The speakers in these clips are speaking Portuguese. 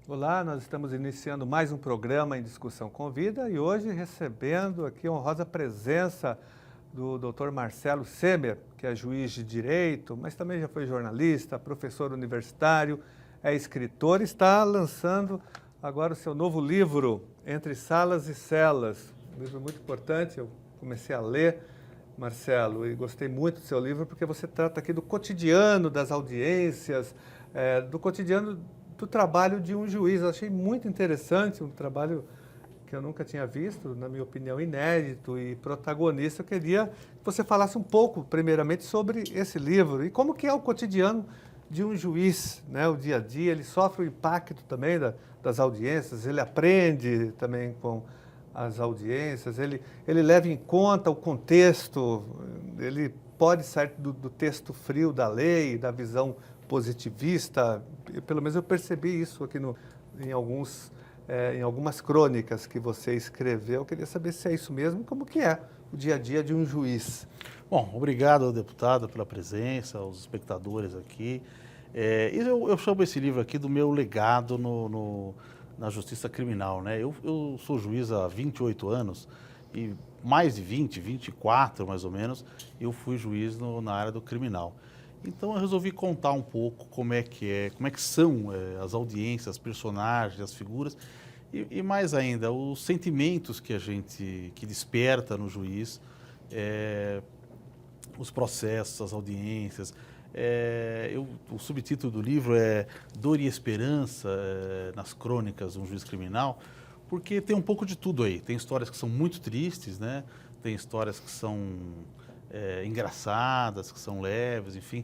Olá, nós estamos iniciando mais um programa em Discussão com Vida e hoje recebendo aqui a honrosa presença do Dr. Marcelo Semer, que é juiz de direito, mas também já foi jornalista, professor universitário, é escritor e está lançando agora o seu novo livro, Entre Salas e Celas. Um livro muito importante, eu comecei a ler, Marcelo, e gostei muito do seu livro porque você trata aqui do cotidiano das audiências, do cotidiano do trabalho de um juiz. Eu achei muito interessante, um trabalho que eu nunca tinha visto, na minha opinião, inédito e protagonista. Eu queria que você falasse um pouco, primeiramente, sobre esse livro e como que é o cotidiano de um juiz, né? O dia a dia, ele sofre o impacto também das audiências, ele aprende também com as audiências, ele leva em conta o contexto, ele pode sair do texto frio da lei, da visão positivista. Pelo menos eu percebi isso aqui em algumas crônicas que você escreveu. Eu queria saber se é isso mesmo e como que é o dia a dia de um juiz. Bom, obrigado, deputado, pela presença, aos espectadores aqui. Eu chamo esse livro aqui do meu legado na justiça criminal, né? Eu sou juiz há 28 anos e mais de 24 mais ou menos, eu fui juiz na área do criminal. Então eu resolvi contar um pouco como é que são as audiências, as personagens, as figuras e mais ainda, os sentimentos que desperta no juiz, os processos, as audiências. O subtítulo do livro é Dor e Esperança nas Crônicas de um Juiz Criminal, porque tem um pouco de tudo aí. Tem histórias que são muito tristes, né? Tem histórias que são engraçadas, que são leves, enfim.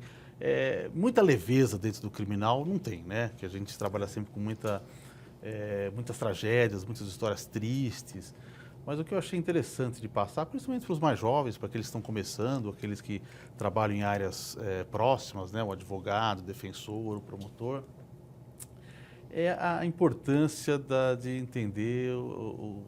Muita leveza dentro do criminal não tem, né? Que a gente trabalha sempre com muitas tragédias, muitas histórias tristes. Mas o que eu achei interessante de passar, principalmente para os mais jovens, para aqueles que estão começando, aqueles que trabalham em áreas próximas, né, o advogado, o defensor, o promotor, é a importância de entender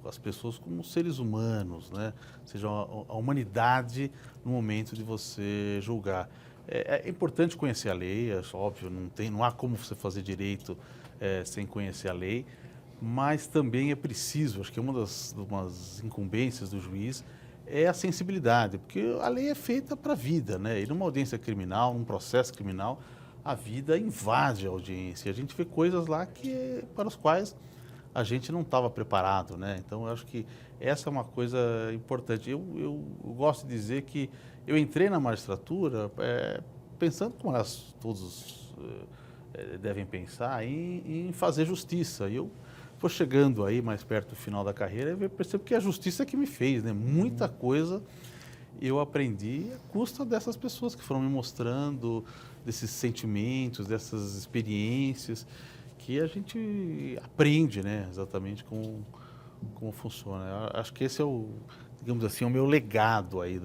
as pessoas como seres humanos, né? Ou seja, a humanidade no momento de você julgar. É importante conhecer a lei, é óbvio, não há como você fazer direito sem conhecer a lei, mas também é preciso, acho que uma das incumbências do juiz é a sensibilidade, porque a lei é feita para a vida, né? E numa audiência criminal, num processo criminal, a vida invade a audiência. A gente vê coisas lá para as quais a gente não estava preparado, né? Então, eu acho que essa é uma coisa importante. Eu gosto de dizer que eu entrei na magistratura pensando como todos devem pensar em fazer justiça. E eu vou chegando aí mais perto do final da carreira e percebo que a justiça é que me fez, né? Muita coisa eu aprendi à custa dessas pessoas que foram me mostrando, desses sentimentos, dessas experiências, que a gente aprende, né? Exatamente como funciona. Eu acho que esse é digamos assim, o meu legado aí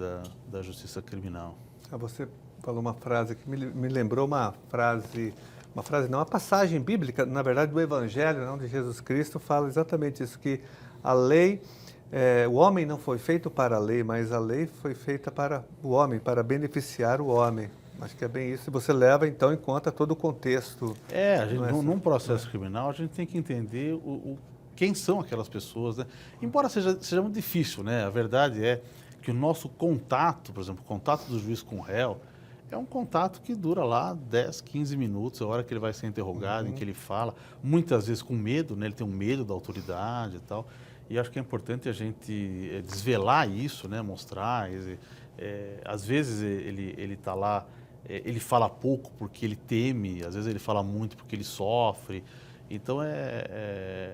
da justiça criminal. Você falou uma frase que me lembrou uma frase não, uma passagem bíblica, na verdade, do Evangelho, não de Jesus Cristo, fala exatamente isso, que a lei, o homem não foi feito para a lei, mas a lei foi feita para o homem, para beneficiar o homem. Acho que é bem isso. E você leva, então, em conta todo o contexto. Não é Num não processo é? criminal, a gente tem que entender quem são aquelas pessoas, né? Embora seja muito difícil, né? A verdade é que o nosso contato, por exemplo, o contato do juiz com o réu, é um contato que dura lá 10, 15 minutos, a hora que ele vai ser interrogado, em que ele fala, muitas vezes com medo, né? Ele tem um medo da autoridade e tal. E acho que é importante a gente desvelar isso, né? Mostrar. Às vezes ele está lá, ele fala pouco porque ele teme, às vezes ele fala muito porque ele sofre. Então,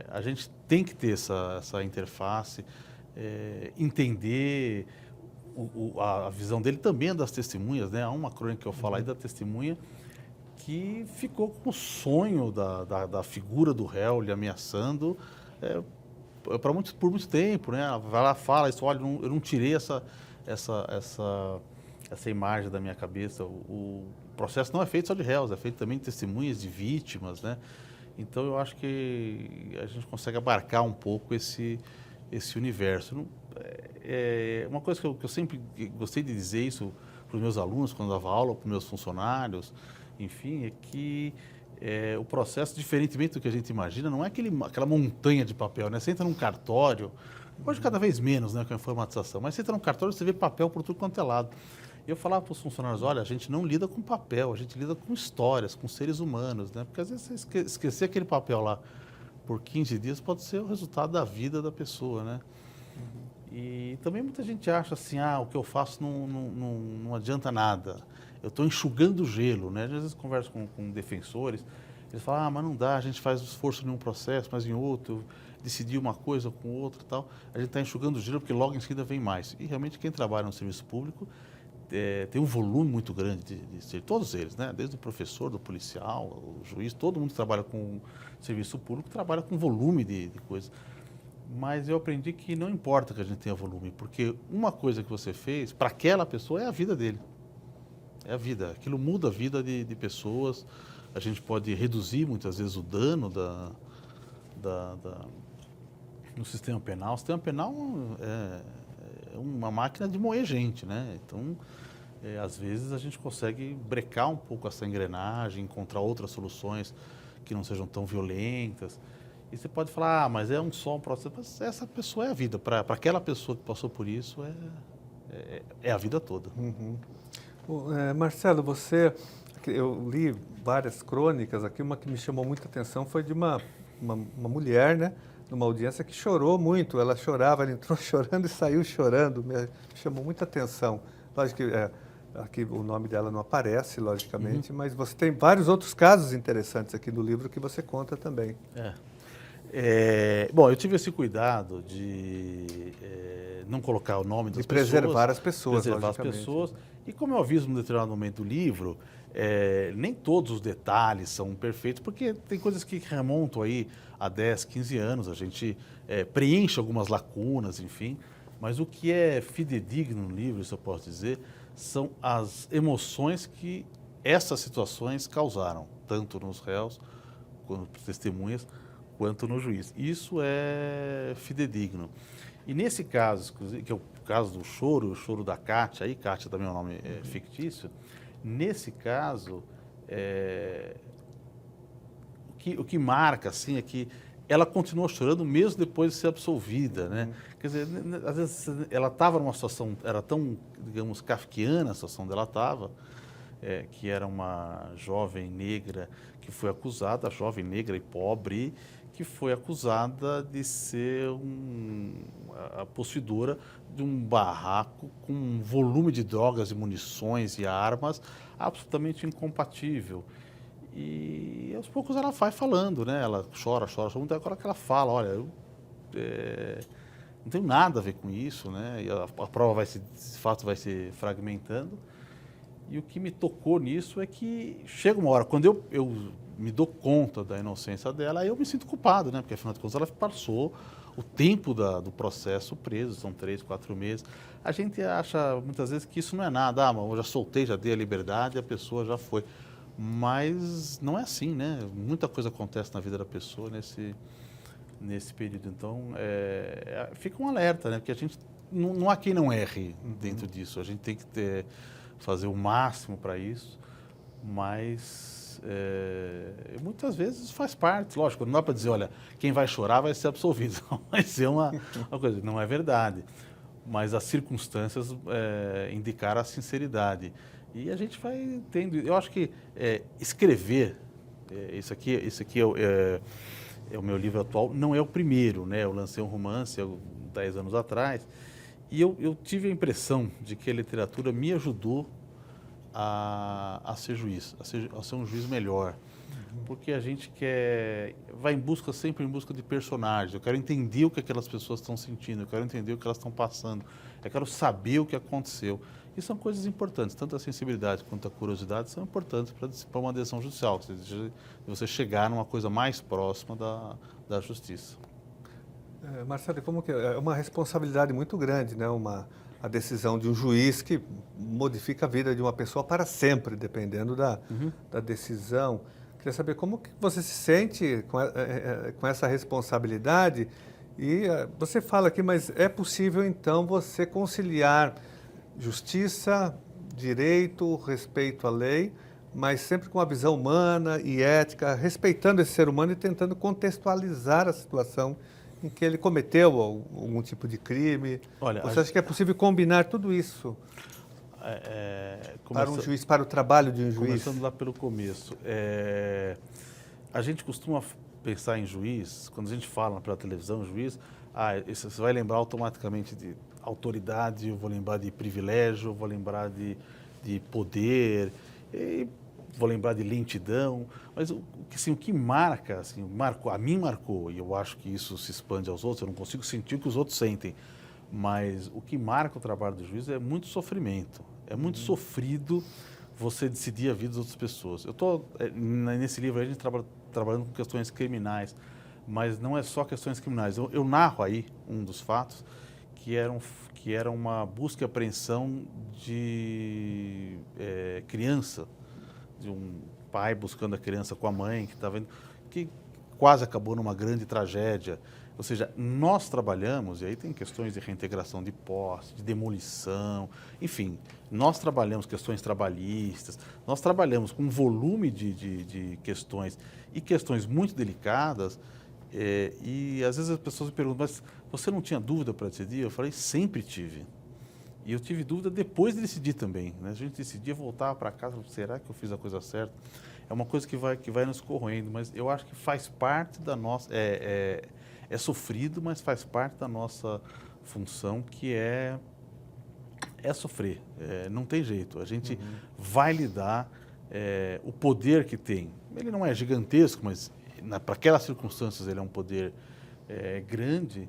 a gente tem que ter essa interface, entender a visão dele também é das testemunhas, né? Há uma crônica que eu falo aí da testemunha que ficou com o sonho da figura do réu lhe ameaçando por muito tempo, né? Ela vai lá, fala isso, olha, eu não tirei essa imagem da minha cabeça. O processo não é feito só de réus, é feito também de testemunhas, de vítimas, né? Então, eu acho que a gente consegue abarcar um pouco esse universo. Uma coisa que eu sempre gostei de dizer isso para os meus alunos, quando eu dava aula, para os meus funcionários, enfim, é que o processo, diferentemente do que a gente imagina, não é aquela montanha de papel, né? Você entra num cartório, hoje cada vez menos, né, com a informatização, mas você entra num cartório e você vê papel por tudo quanto é lado. E eu falava para os funcionários, olha, a gente não lida com papel, a gente lida com histórias, com seres humanos, né? Porque às vezes você esquecer aquele papel lá por 15 dias pode ser o resultado da vida da pessoa, né? E também muita gente acha assim, o que eu faço não adianta nada. Eu estou enxugando gelo, né? Às vezes eu converso com defensores, eles falam, mas não dá, a gente faz esforço em um processo, mas em outro, decidir uma coisa com outra e tal. A gente está enxugando gelo porque logo em seguida vem mais. E realmente quem trabalha no serviço público tem um volume muito grande de todos eles, né? Desde o professor, do policial, o juiz, todo mundo que trabalha com serviço público trabalha com volume de coisas. Mas eu aprendi que não importa que a gente tenha volume, porque uma coisa que você fez, para aquela pessoa, é a vida dele. É a vida. Aquilo muda a vida de pessoas. A gente pode reduzir, muitas vezes, o dano no sistema penal. O sistema penal é uma máquina de moer gente, né? Então, às vezes, a gente consegue brecar um pouco essa engrenagem, encontrar outras soluções que não sejam tão violentas. E você pode falar, mas é só um processo. Mas essa pessoa é a vida. Para aquela pessoa que passou por isso, é a vida toda. Uhum. Marcelo, eu li várias crônicas aqui, uma que me chamou muita atenção foi de uma mulher, né, numa audiência que chorou muito. Ela chorava, ela entrou chorando e saiu chorando. Me chamou muita atenção. Lógico que aqui o nome dela não aparece, logicamente, mas você tem vários outros casos interessantes aqui no livro que você conta também. Bom, eu tive esse cuidado de não colocar o nome das pessoas. Preservar as pessoas, preservar as pessoas. E como eu aviso num determinado momento do livro, nem todos os detalhes são perfeitos, porque tem coisas que remontam aí a 10, 15 anos, a gente preenche algumas lacunas, enfim. Mas o que é fidedigno no livro, isso eu posso dizer, são as emoções que essas situações causaram, tanto nos réus, quanto nas testemunhas, quanto no juiz. Isso é fidedigno. E nesse caso, que é o caso do choro, o choro da Kátia, aí Kátia também é um nome fictício, nesse caso, o que marca assim, é que ela continuou chorando mesmo depois de ser absolvida, né? Quer dizer, às vezes ela estava numa situação, era tão, digamos, kafkiana a situação dela estava, que era uma jovem negra que foi acusada, jovem negra e pobre, que foi acusada de ser a possuidora de um barraco com um volume de drogas e munições e armas absolutamente incompatível. E aos poucos ela vai falando, né? Ela chora, muito agora que ela fala, olha, eu não tenho nada a ver com isso, né? E a prova esse fato vai se fragmentando. E o que me tocou nisso é que chega uma hora, quando eu me dou conta da inocência dela, aí eu me sinto culpado, né? Porque afinal de contas ela passou o tempo do processo preso, são 3, 4 meses. A gente acha muitas vezes que isso não é nada, mas eu já soltei, já dei a liberdade, a pessoa já foi. Mas não é assim, né? Muita coisa acontece na vida da pessoa nesse período. Então, fica um alerta, né? Porque a gente não há quem não erre dentro disso. A gente tem que fazer o máximo para isso, mas muitas vezes faz parte. Lógico, não dá para dizer, olha, quem vai chorar vai ser absolvido. Vai ser uma coisa, não é verdade. Mas as circunstâncias indicaram a sinceridade. E a gente vai tendo... Eu acho que escrever, esse aqui é o meu livro atual, não é o primeiro, né? Eu lancei um romance há 10 anos atrás e eu tive a impressão de que a literatura me ajudou a ser juiz, a ser um juiz melhor. Porque a gente vai sempre em busca de personagens. Eu quero entender o que aquelas pessoas estão sentindo, eu quero entender o que elas estão passando, eu quero saber o que aconteceu. E são coisas importantes, tanto a sensibilidade quanto a curiosidade são importantes para uma decisão judicial, de você chegar numa coisa mais próxima da justiça. Marcelo, como que é uma responsabilidade muito grande, né? A decisão de um juiz que modifica a vida de uma pessoa para sempre, dependendo da decisão. Queria saber como que você se sente com essa responsabilidade. E você fala aqui, mas é possível então você conciliar justiça, direito, respeito à lei, mas sempre com uma visão humana e ética, respeitando esse ser humano e tentando contextualizar a situação em que ele cometeu algum tipo de crime. Olha, Você acha que é possível combinar tudo isso para um juiz, para o trabalho de um juiz? Começando lá pelo começo, a gente costuma pensar em juiz, quando a gente fala pela televisão, juiz, você vai lembrar automaticamente de autoridade, eu vou lembrar de privilégio, eu vou lembrar de poder, vou lembrar de lentidão, mas o que marca, assim, a mim marcou, e eu acho que isso se expande aos outros, eu não consigo sentir o que os outros sentem, mas o que marca o trabalho do juiz é muito sofrimento, é muito sofrido você decidir a vida das outras pessoas. Eu estou, nesse livro, a gente trabalhando com questões criminais, mas não é só questões criminais. Eu narro aí um dos fatos que era uma busca e apreensão de criança, de um pai buscando a criança com a mãe, que quase acabou numa grande tragédia. Ou seja, nós trabalhamos, e aí tem questões de reintegração de posse, de demolição, enfim, nós trabalhamos questões trabalhistas, nós trabalhamos com um volume de questões e questões muito delicadas, e às vezes as pessoas me perguntam, mas você não tinha dúvida para decidir? Eu falei, sempre tive. E eu tive dúvida depois de decidir também, né? A gente decidia voltar para casa, será que eu fiz a coisa certa? É uma coisa que vai nos corroendo, mas eu acho que faz parte da nossa... É sofrido, mas faz parte da nossa função, que é sofrer. Não tem jeito. A gente vai lidar, o poder que tem. Ele não é gigantesco, mas para aquelas circunstâncias ele é um poder grande.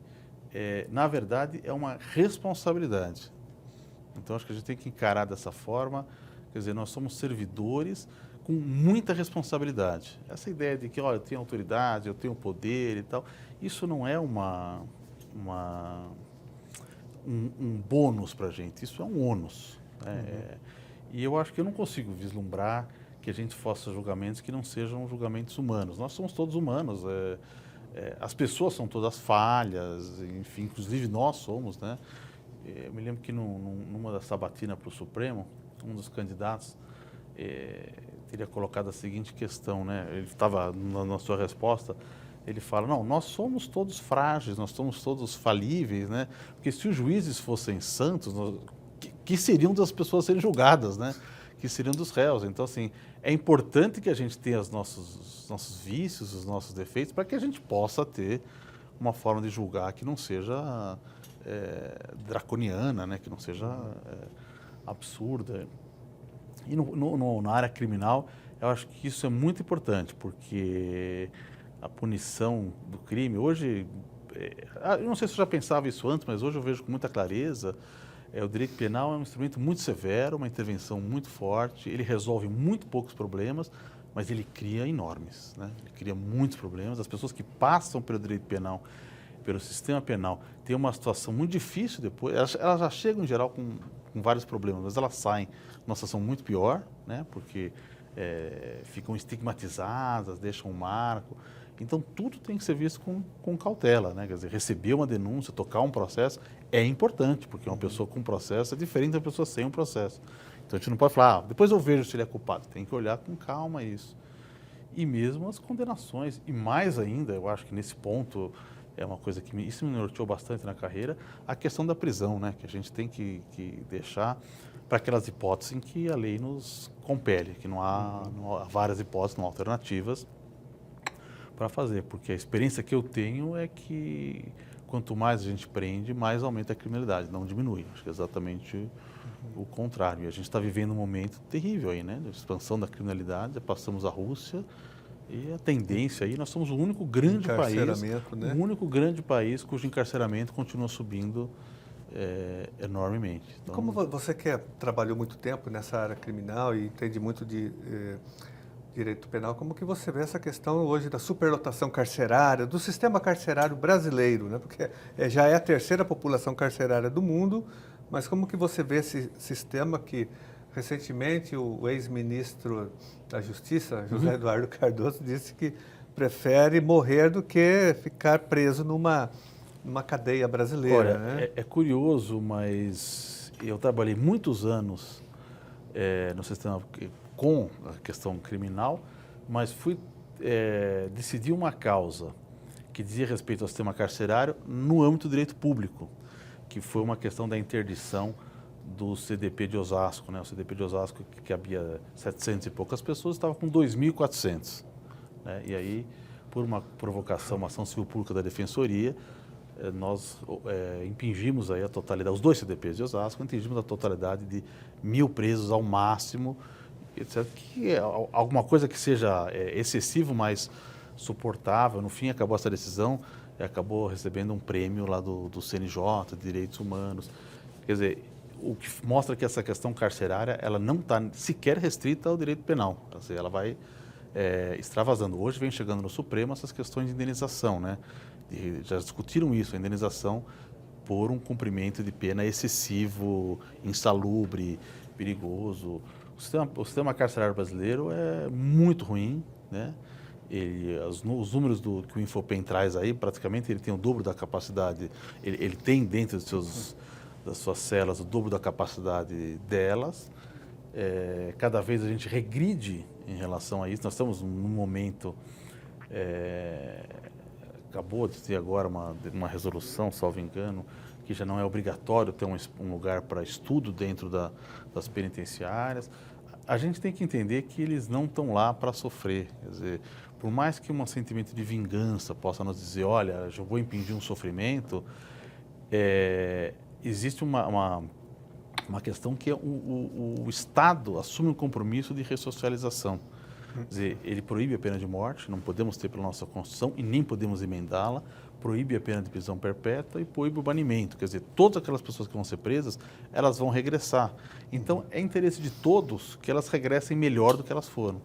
Na verdade, é uma responsabilidade. Então, acho que a gente tem que encarar dessa forma. Quer dizer, nós somos servidores com muita responsabilidade. Essa ideia de que, olha, eu tenho autoridade, eu tenho poder e tal, isso não é um bônus para a gente, isso é um ônus. E eu acho que eu não consigo vislumbrar que a gente faça julgamentos que não sejam julgamentos humanos. Nós somos todos humanos, as pessoas são todas falhas, enfim, inclusive nós somos, né? Eu me lembro que numa das sabatinas para o Supremo, um dos candidatos teria colocado a seguinte questão, né? Ele estava na sua resposta, ele fala, não, nós somos todos frágeis, nós somos todos falíveis, né? Porque se os juízes fossem santos, que seriam das pessoas serem julgadas, né? Que seriam dos réus. Então, assim, é importante que a gente tenha os nossos vícios, os nossos defeitos, para que a gente possa ter uma forma de julgar que não seja draconiana, né? Que não seja absurda. E na área criminal, eu acho que isso é muito importante, porque a punição do crime, hoje, eu não sei se eu já pensava isso antes, mas hoje eu vejo com muita clareza, o direito penal é um instrumento muito severo, uma intervenção muito forte, ele resolve muito poucos problemas, mas ele cria enormes, né? Ele cria muitos problemas. As pessoas que passam pelo direito penal, pelo sistema penal, têm uma situação muito difícil depois, elas já chegam em geral com vários problemas, mas elas saem numa situação muito pior, né? Porque ficam estigmatizadas, deixam um marco. Então, tudo tem que ser visto com cautela, né? Quer dizer, receber uma denúncia, tocar um processo é importante, porque uma pessoa com processo é diferente da pessoa sem um processo. Então, a gente não pode falar, depois eu vejo se ele é culpado. Tem que olhar com calma isso. E mesmo as condenações. E mais ainda, eu acho que nesse ponto é uma coisa que isso me norteou bastante na carreira, a questão da prisão, né? Que a gente tem que deixar para aquelas hipóteses em que a lei nos compele, que não há várias hipóteses, não há alternativas para fazer, porque a experiência que eu tenho é que quanto mais a gente prende, mais aumenta a criminalidade, não diminui. Acho que é exatamente o contrário. E a gente está vivendo um momento terrível aí, né? De expansão da criminalidade, já passamos a Rússia e a tendência aí, nós somos o único grande país, né? O único grande país cujo encarceramento continua subindo enormemente. Então, como você que trabalhou muito tempo nessa área criminal e entende muito de direito penal, como que você vê essa questão hoje da superlotação carcerária, do sistema carcerário brasileiro, né? Porque já é a terceira população carcerária do mundo, mas como que você vê esse sistema que recentemente o ex-ministro da Justiça, José Eduardo Cardoso, disse que prefere morrer do que ficar preso numa cadeia brasileira. Olha, né? É curioso, mas eu trabalhei muitos anos no sistema com a questão criminal, mas fui decidir uma causa que dizia respeito ao sistema carcerário no âmbito do direito público, que foi uma questão da interdição do CDP de Osasco, né? O CDP de Osasco, que havia 700 e poucas pessoas, estava com 2.400. Né? E aí, por uma provocação, uma ação civil pública da Defensoria, nós impingimos aí a totalidade, os 2 CDPs de Osasco, impingimos a totalidade de 1.000 presos ao máximo, etc. Que é alguma coisa que seja excessivo, mas suportável. No fim, acabou essa decisão, acabou recebendo um prêmio lá do CNJ, de Direitos Humanos. Quer dizer, o que mostra que essa questão carcerária, ela não está sequer restrita ao direito penal. Quer dizer, ela vai extravasando. Hoje vem chegando no Supremo essas questões de indenização, né? Já discutiram isso, a indenização por um cumprimento de pena excessivo, insalubre, perigoso. O sistema carcerário brasileiro é muito ruim, né? Os números que o Infopen traz aí, praticamente ele tem o dobro da capacidade, ele tem dentro das suas celas o dobro da capacidade delas. Cada vez a gente regride em relação a isso. Nós estamos num momento, acabou de ter agora uma resolução, salvo engano, que já não é obrigatório ter um lugar para estudo dentro das penitenciárias. A gente tem que entender que eles não estão lá para sofrer. Quer dizer, por mais que um sentimento de vingança possa nos dizer, olha, eu vou impingir um sofrimento, existe uma questão que é o Estado assume um compromisso de ressocialização. Quer dizer, ele proíbe a pena de morte, não podemos ter pela nossa Constituição e nem podemos emendá-la, proíbe a pena de prisão perpétua e proíbe o banimento. Quer dizer, todas aquelas pessoas que vão ser presas, elas vão regressar. Então, é interesse de todos que elas regressem melhor do que elas foram.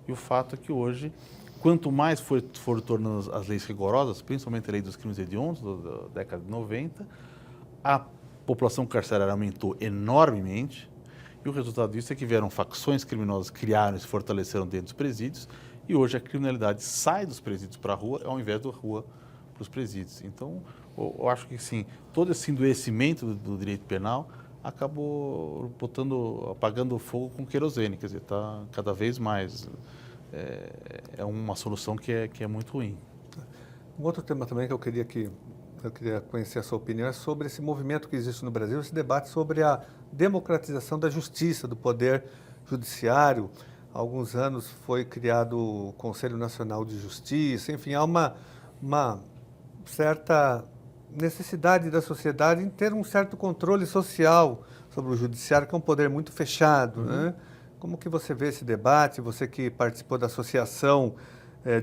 E o fato é que hoje, quanto mais for tornando as leis rigorosas, principalmente a lei dos crimes hediondos, da década de 90, a população carcerária aumentou enormemente, e o resultado disso é que vieram facções criminosas, criaram e se fortaleceram dentro dos presídios, e hoje a criminalidade sai dos presídios para a rua, ao invés da rua para os presídios. Então, eu acho que sim, todo esse endurecimento do direito penal acabou apagando o fogo com querosene, quer dizer, está cada vez mais. É uma solução que é muito ruim. Um outro tema também que eu queria conhecer a sua opinião é sobre esse movimento que existe no Brasil, esse debate sobre a democratização da justiça, do poder judiciário. Há alguns anos foi criado o Conselho Nacional de Justiça, enfim, há uma certa necessidade da sociedade em ter um certo controle social sobre o judiciário, que é um poder muito fechado, né? Como que você vê esse debate, você que participou da Associação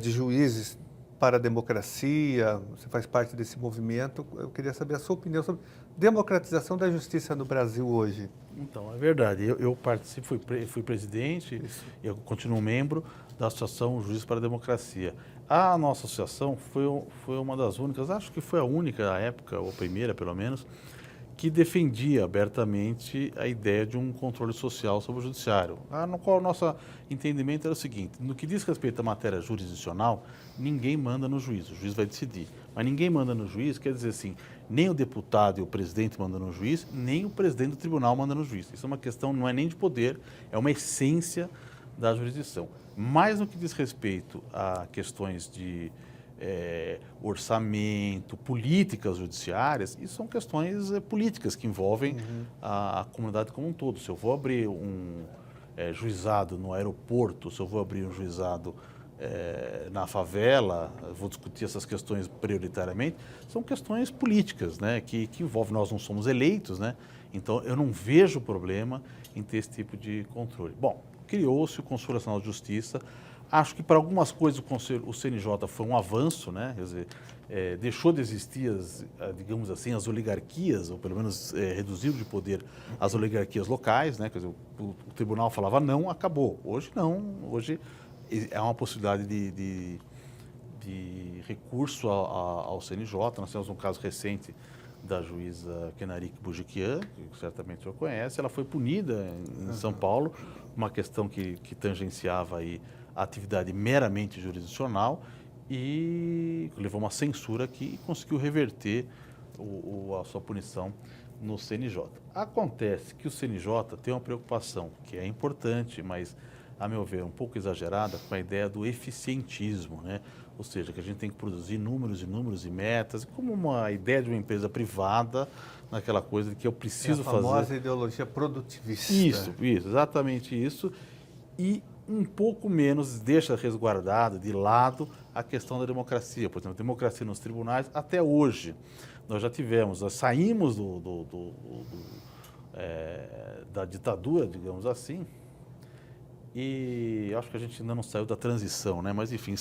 de Juízes para a Democracia, você faz parte desse movimento, eu queria saber a sua opinião sobre democratização da justiça no Brasil hoje. Então, é verdade, eu participo, fui presidente, eu continuo membro da Associação Juízes para a Democracia. A nossa associação foi uma das únicas, acho que foi a única à época, ou a primeira pelo menos, que defendia abertamente a ideia de um controle social sobre o judiciário, no qual o nosso entendimento era o seguinte: no que diz respeito à matéria jurisdicional, ninguém manda no juiz, o juiz vai decidir. Mas ninguém manda no juiz quer dizer assim, nem o deputado e o presidente mandam no juiz, nem o presidente do tribunal manda no juiz. Isso é uma questão, não é nem de poder, é uma essência da jurisdição. Mas no que diz respeito a questões de orçamento, políticas judiciárias, isso são questões políticas que envolvem a comunidade como um todo. Se eu vou abrir um juizado no aeroporto, se eu vou abrir um juizado na favela, vou discutir essas questões prioritariamente, são questões políticas, né, que envolvem, nós não somos eleitos, né, então eu não vejo problema em ter esse tipo de controle. Bom, criou-se o Conselho Nacional de Justiça. Acho que para algumas coisas o CNJ foi um avanço, né? Quer dizer, deixou de existir, digamos assim, as oligarquias, ou pelo menos reduziu de poder as oligarquias locais, né? Quer dizer, o tribunal falava não, acabou. Hoje não, hoje há uma possibilidade de recurso ao CNJ. Nós temos um caso recente da juíza Kenarik Bujikian, que certamente o senhor conhece. Ela foi punida em São Paulo, uma questão que tangenciava aí a atividade meramente jurisdicional, e levou uma censura aqui e conseguiu reverter a sua punição no CNJ. Acontece que o CNJ tem uma preocupação que é importante, mas a meu ver, um pouco exagerada com a ideia do eficientismo, né? Ou seja, que a gente tem que produzir números e números e metas, como uma ideia de uma empresa privada, naquela coisa de que eu preciso fazer. A famosa ideologia produtivista. Isso, exatamente isso. E um pouco menos deixa resguardada, de lado, a questão da democracia. Por exemplo, democracia nos tribunais, até hoje, nós já tivemos, nós saímos da ditadura, digamos assim, e acho que a gente ainda não saiu da transição, né? Mas, enfim,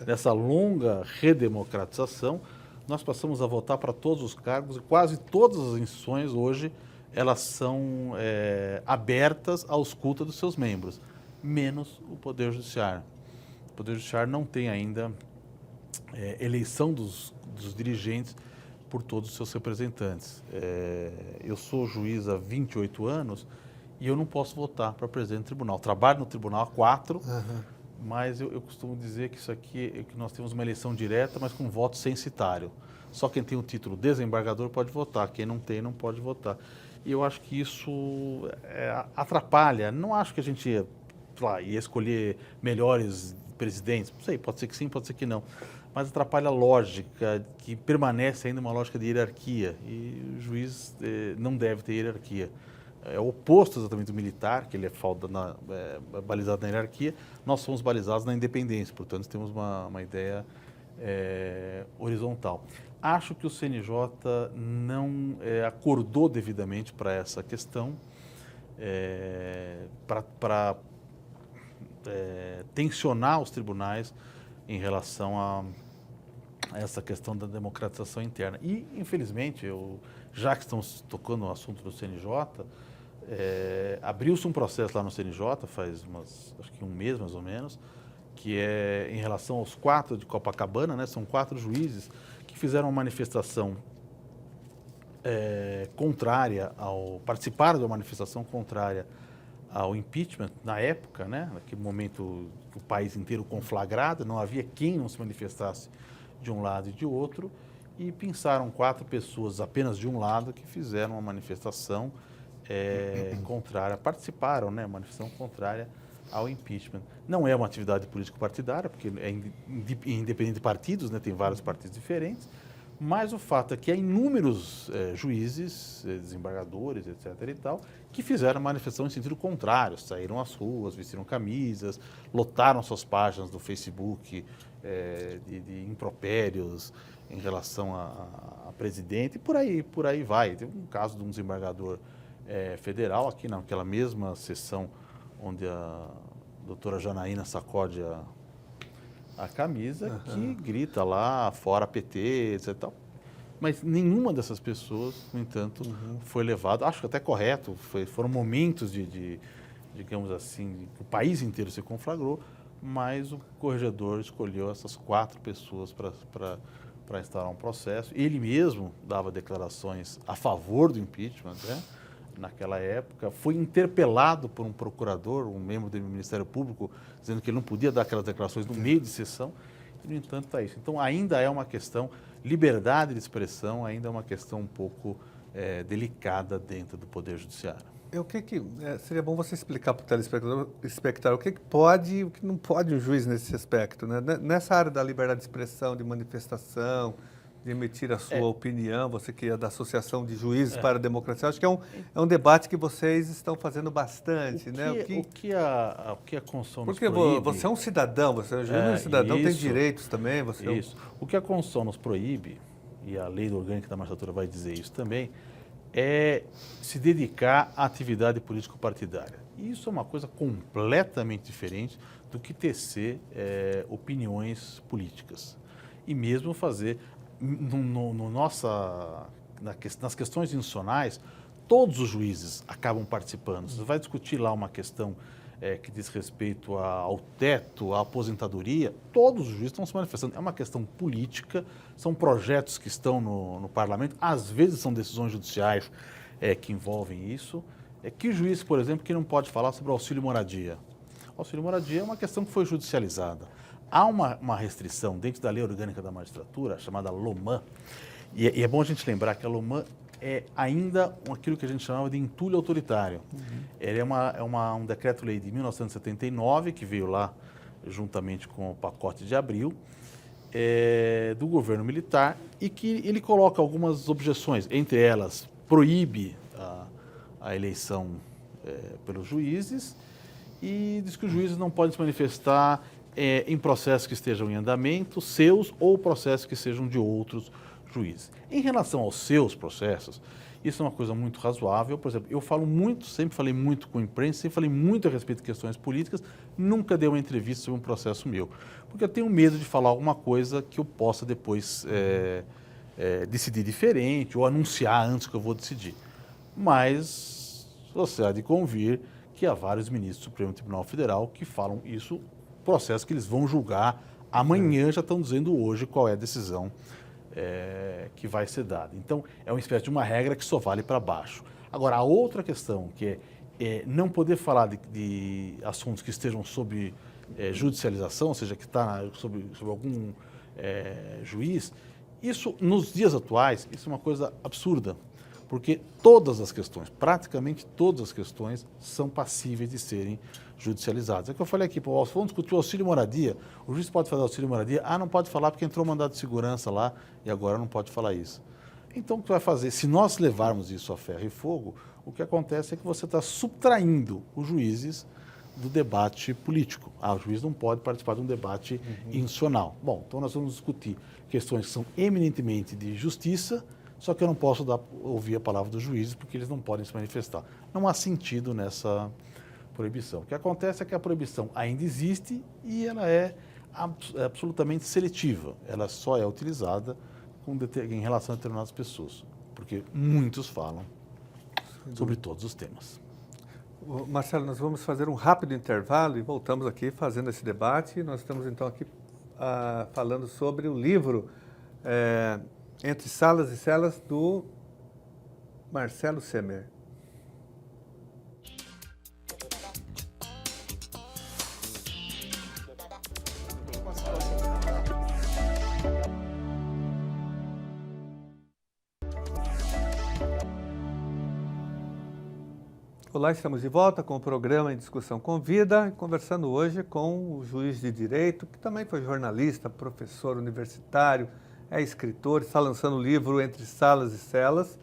nessa longa redemocratização, nós passamos a votar para todos os cargos e quase todas as instituições hoje, elas são abertas à ausculta dos seus membros, menos o Poder Judiciário. O Poder Judiciário não tem ainda eleição dos dirigentes por todos os seus representantes. Eu sou juiz há 28 anos e eu não posso votar para presidente do tribunal. Trabalho no tribunal há 4, mas eu costumo dizer que isso aqui, que nós temos uma eleição direta, mas com voto censitário. Só quem tem o título desembargador pode votar, quem não tem não pode votar. E eu acho que isso atrapalha. Não acho que a gente ia escolher melhores presidentes, não sei, pode ser que sim, pode ser que não. Mas atrapalha a lógica, que permanece ainda uma lógica de hierarquia. E o juiz não deve ter hierarquia. É o oposto exatamente do militar, que ele é balizado na hierarquia. Nós somos balizados na independência, portanto temos uma ideia horizontal. Acho que o CNJ não acordou devidamente para essa questão, para tensionar os tribunais em relação a essa questão da democratização interna. E, infelizmente, já que estamos tocando no assunto do CNJ, abriu-se um processo lá no CNJ, faz acho que um mês mais ou menos, que é em relação aos 4 de Copacabana, né? São 4 juízes que fizeram uma manifestação participaram de uma manifestação contrária ao impeachment na época, né? Naquele momento o país inteiro conflagrado, não havia quem não se manifestasse de um lado e de outro, e pensaram 4 pessoas apenas de um lado que fizeram uma manifestação contrária, participaram, né? Manifestação contrária ao impeachment. Não é uma atividade político-partidária, porque é independente de partidos, né? Tem vários partidos diferentes, mas o fato é que há inúmeros juízes, desembargadores, etc. e tal, que fizeram manifestação em sentido contrário, saíram às ruas, vestiram camisas, lotaram suas páginas do Facebook de impropérios em relação a presidente, e por aí vai. Teve um caso de um desembargador federal, aqui naquela mesma sessão onde a doutora Janaína sacode a camisa, que grita lá, fora PT, etc. Tal. Mas nenhuma dessas pessoas, no entanto, foi levada, acho que até correto, foram momentos digamos assim, que o país inteiro se conflagrou, mas o corregedor escolheu essas 4 pessoas para instaurar um processo. Ele mesmo dava declarações a favor do impeachment, né? Naquela época, foi interpelado por um procurador, um membro do Ministério Público, dizendo que ele não podia dar aquelas declarações no meio de sessão, e, no entanto, está isso. Então, ainda é uma questão, liberdade de expressão ainda é uma questão um pouco delicada dentro do Poder Judiciário. Seria bom você explicar para o telespectador o que pode e o que não pode um juiz nesse aspecto, né? Nessa área da liberdade de expressão, de manifestação, de emitir a sua opinião, você que é da Associação de Juízes para a Democracia, acho que é um debate que vocês estão fazendo bastante, né? O que a Constituição nos proíbe... Porque você é um cidadão, você é um juiz, um cidadão, tem direitos também. O que a Constituição nos proíbe, e a Lei Orgânica da Magistratura vai dizer isso também, é se dedicar à atividade político-partidária. Isso é uma coisa completamente diferente do que tecer opiniões políticas. E mesmo fazer... nas questões institucionais, todos os juízes acabam participando. Você vai discutir lá uma questão que diz respeito ao teto, à aposentadoria, todos os juízes estão se manifestando. É uma questão política, são projetos que estão no parlamento, às vezes são decisões judiciais que envolvem isso. Que juiz, por exemplo, que não pode falar sobre o auxílio-moradia? O auxílio-moradia é uma questão que foi judicializada. Há uma restrição dentro da Lei Orgânica da Magistratura, chamada LOMAN, e é bom a gente lembrar que a LOMAN é ainda aquilo que a gente chamava de entulho autoritário. Ele é um decreto-lei de 1979, que veio lá juntamente com o pacote de abril, do governo militar, e que ele coloca algumas objeções, entre elas proíbe a eleição pelos juízes e diz que os juízes não podem se manifestar em processos que estejam em andamento, seus ou processos que sejam de outros juízes. Em relação aos seus processos, isso é uma coisa muito razoável. Por exemplo, eu falo muito, sempre falei muito com a imprensa, sempre falei muito a respeito de questões políticas, nunca dei uma entrevista sobre um processo meu, porque eu tenho medo de falar alguma coisa que eu possa depois decidir diferente ou anunciar antes que eu vou decidir. Mas você há de convir que há vários ministros do Supremo Tribunal Federal que falam isso, processo que eles vão julgar amanhã, já estão dizendo hoje qual é a decisão que vai ser dada. Então, é uma espécie de uma regra que só vale para baixo. Agora, a outra questão, que é não poder falar de assuntos que estejam sob judicialização, ou seja, que está sob algum juiz, isso, nos dias atuais, isso é uma coisa absurda, porque todas as questões, praticamente todas as questões, são passíveis de serem judicializadas. É o que eu falei aqui, vamos discutir o auxílio moradia, o juiz pode fazer auxílio moradia, não pode falar porque entrou mandado de segurança lá e agora não pode falar isso. Então, o que vai fazer? Se nós levarmos isso a ferro e fogo, o que acontece é que você está subtraindo os juízes do debate político. O juiz não pode participar de um debate institucional. Bom, então nós vamos discutir questões que são eminentemente de justiça, só que eu não posso ouvir a palavra dos juízes porque eles não podem se manifestar. Não há sentido nessa proibição. O que acontece é que a proibição ainda existe e ela é absolutamente seletiva. Ela só é utilizada em relação a determinadas pessoas, porque muitos falam sobre todos os temas. Marcelo, nós vamos fazer um rápido intervalo e voltamos aqui fazendo esse debate. Nós estamos então aqui falando sobre o livro Entre Salas e Celas, do Marcelo Semer. Olá, estamos de volta com o programa Em Discussão com Vida, conversando hoje com o juiz de direito, que também foi jornalista, professor universitário, é escritor, está lançando o livro Entre Salas e Celas,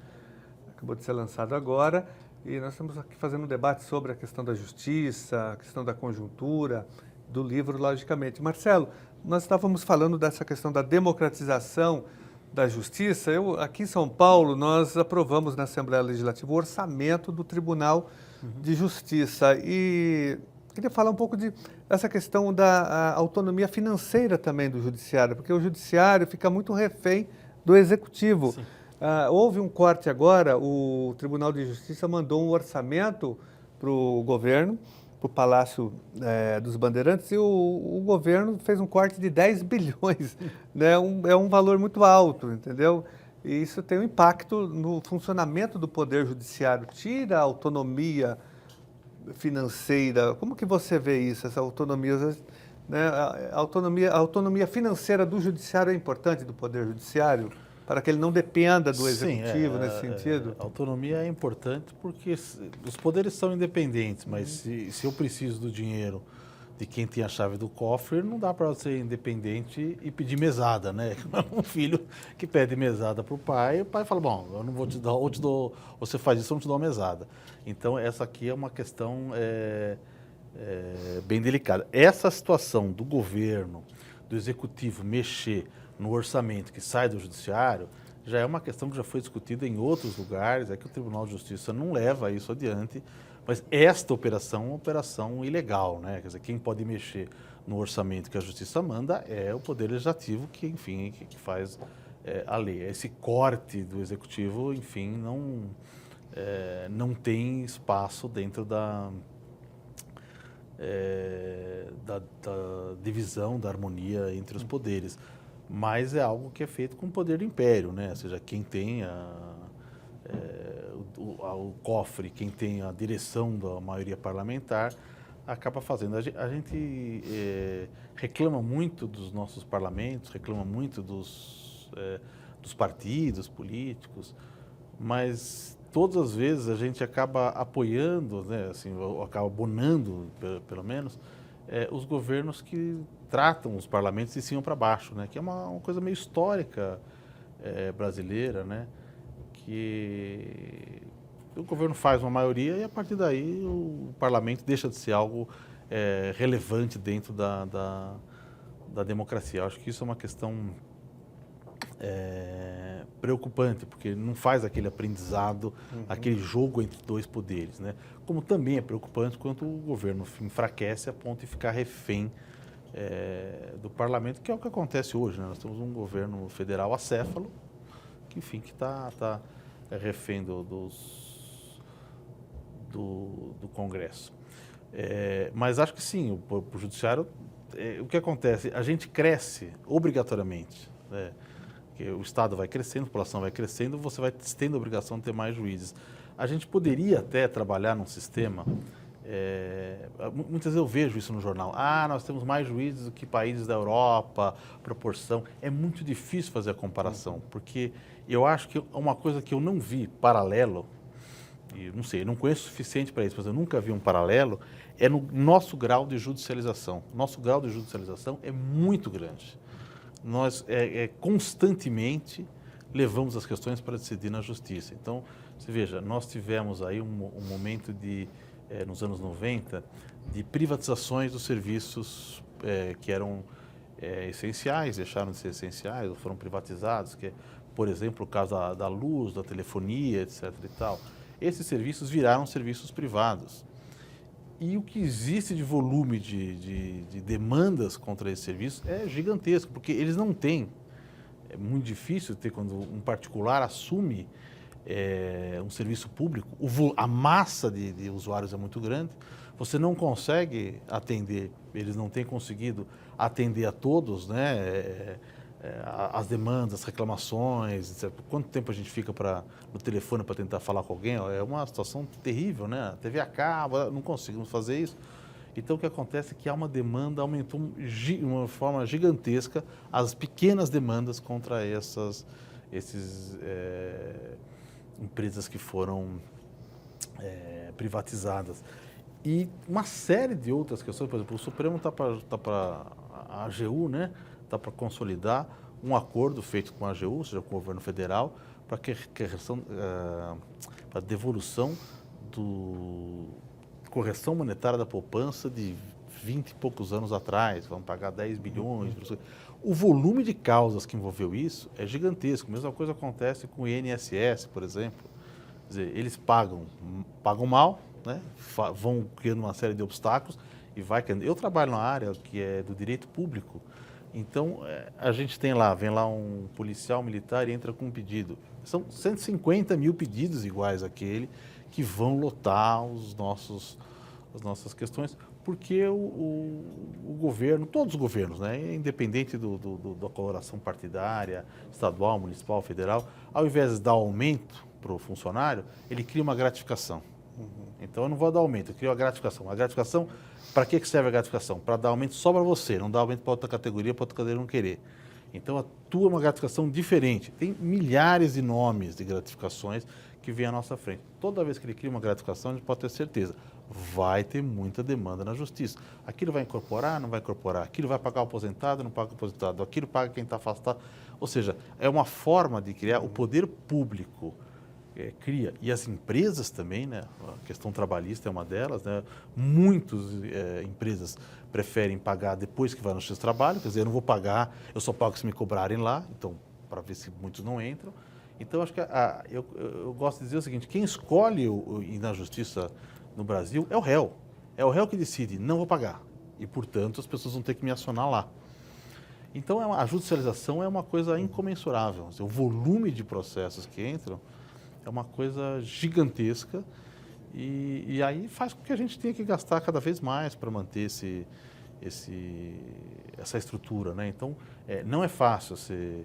acabou de ser lançado agora, e nós estamos aqui fazendo um debate sobre a questão da justiça, a questão da conjuntura, do livro, logicamente. Marcelo, nós estávamos falando dessa questão da democratização da Justiça. Aqui em São Paulo, nós aprovamos na Assembleia Legislativa o orçamento do Tribunal de Justiça e queria falar um pouco dessa questão da autonomia financeira também do Judiciário, porque o Judiciário fica muito refém do Executivo. Houve um corte agora, o Tribunal de Justiça mandou um orçamento para o governo, para o Palácio dos Bandeirantes, e o governo fez um corte de 10 bilhões, né? É um valor muito alto, entendeu? E isso tem um impacto no funcionamento do Poder Judiciário, tira a autonomia financeira. Como que você vê isso, essa autonomia, né? A autonomia financeira do Judiciário é importante, do Poder Judiciário, para que ele não dependa do Executivo nesse sentido? A autonomia é importante porque os poderes são independentes, mas se eu preciso do dinheiro de quem tem a chave do cofre, não dá para ser independente e pedir mesada, né? Um filho que pede mesada para o pai fala, bom, eu não vou te dar, ou te dou, você faz isso, eu não te dou uma mesada. Então, essa aqui é uma questão bem delicada. Essa situação do governo, do executivo mexer no orçamento que sai do judiciário, já é uma questão que já foi discutida em outros lugares, é que o Tribunal de Justiça não leva isso adiante, mas esta operação é uma operação ilegal, né? Quer dizer, quem pode mexer no orçamento que a Justiça manda é o Poder Legislativo, que, enfim, que faz a lei. Esse corte do Executivo, enfim, não tem espaço dentro da divisão, da harmonia entre os poderes. Mas é algo que é feito com o poder do império, né? Ou seja, quem tem o cofre, quem tem a direção da maioria parlamentar, acaba fazendo. A gente reclama muito dos nossos parlamentos, reclama muito dos partidos políticos, mas todas as vezes a gente acaba apoiando, né, assim, ou acaba abonando, pelo menos, os governos que tratam os parlamentos de cima para baixo, né, que é uma coisa meio histórica brasileira, né, que o governo faz uma maioria e a partir daí o parlamento deixa de ser algo relevante dentro da democracia. Eu acho que isso é uma questão preocupante, porque não faz aquele aprendizado, aquele jogo entre dois poderes, né? Como também é preocupante quando o governo enfraquece a ponto de ficar refém do parlamento, que é o que acontece hoje, né? Nós temos um governo federal acéfalo, que enfim, que está refém do Congresso. Mas acho que sim, o judiciário, o que acontece? A gente cresce obrigatoriamente, né? Porque o Estado vai crescendo, a população vai crescendo, você vai tendo a obrigação de ter mais juízes. A gente poderia até trabalhar num sistema, muitas vezes eu vejo isso no jornal, nós temos mais juízes do que países da Europa, proporção. É muito difícil fazer a comparação, porque eu acho que uma coisa que eu não vi paralelo, e não sei, eu não conheço o suficiente para isso, mas eu nunca vi um paralelo, é no nosso grau de judicialização. Nosso grau de judicialização é muito grande. Nós constantemente levamos as questões para decidir na justiça. Então, você veja, nós tivemos aí um momento nos anos 90, de privatizações dos serviços que eram essenciais, deixaram de ser essenciais ou foram privatizados, que é, por exemplo, o caso da luz, da telefonia, etc. e tal. Esses serviços viraram serviços privados. E o que existe de volume de demandas contra esses serviços é gigantesco, porque eles não têm. É muito difícil ter quando um particular assume um serviço público, a massa de usuários é muito grande, você não consegue atender, eles não têm conseguido atender a todos, né? As demandas, as reclamações, etc. Quanto tempo a gente fica no telefone para tentar falar com alguém? É uma situação terrível, né? A TV acaba, não conseguimos fazer isso. Então, o que acontece é que há uma demanda, aumentou de uma forma gigantesca as pequenas demandas contra essas empresas que foram privatizadas. E uma série de outras questões, por exemplo, o Supremo está para a AGU, né? Está para consolidar um acordo feito com a AGU, ou seja, com o governo federal, para a devolução correção monetária da poupança de 20 e poucos anos atrás, vão pagar 10 bilhões. O volume de causas que envolveu isso é gigantesco. A mesma coisa acontece com o INSS, por exemplo. Quer dizer, eles pagam mal, né? Vão criando uma série de obstáculos e vai criando. Eu trabalho na área que é do direito público. Então, a gente vem lá um policial militar e entra com um pedido. São 150 mil pedidos iguais àquele que vão lotar as nossas questões, porque o governo, todos os governos, né, independente da coloração partidária, estadual, municipal, federal, ao invés de dar aumento para o funcionário, ele cria uma gratificação. Então, eu não vou dar aumento, eu crio a gratificação. A gratificação, para que serve a gratificação? Para dar aumento só para você, não dar aumento para outra categoria não querer. Então, a tua é uma gratificação diferente. Tem milhares de nomes de gratificações que vêm à nossa frente. Toda vez que ele cria uma gratificação, a gente pode ter certeza, vai ter muita demanda na justiça. Aquilo vai incorporar, não vai incorporar. Aquilo vai pagar o aposentado, não paga o aposentado. Aquilo paga quem está afastado. Ou seja, é uma forma de criar o poder público. Cria. E as empresas também, né? A questão trabalhista é uma delas, né? Muitas empresas preferem pagar depois que vai no X trabalho, quer dizer, eu não vou pagar, eu só pago se me cobrarem lá, então, para ver se muitos não entram. Então, acho que eu gosto de dizer o seguinte, quem escolhe ir na justiça no Brasil é o réu. É o réu que decide, não vou pagar. E, portanto, as pessoas vão ter que me acionar lá. Então, a judicialização é uma coisa incomensurável. O vezolume de processos que entram é uma coisa gigantesca e aí faz com que a gente tenha que gastar cada vez mais para manter essa estrutura, né? Então, não é fácil você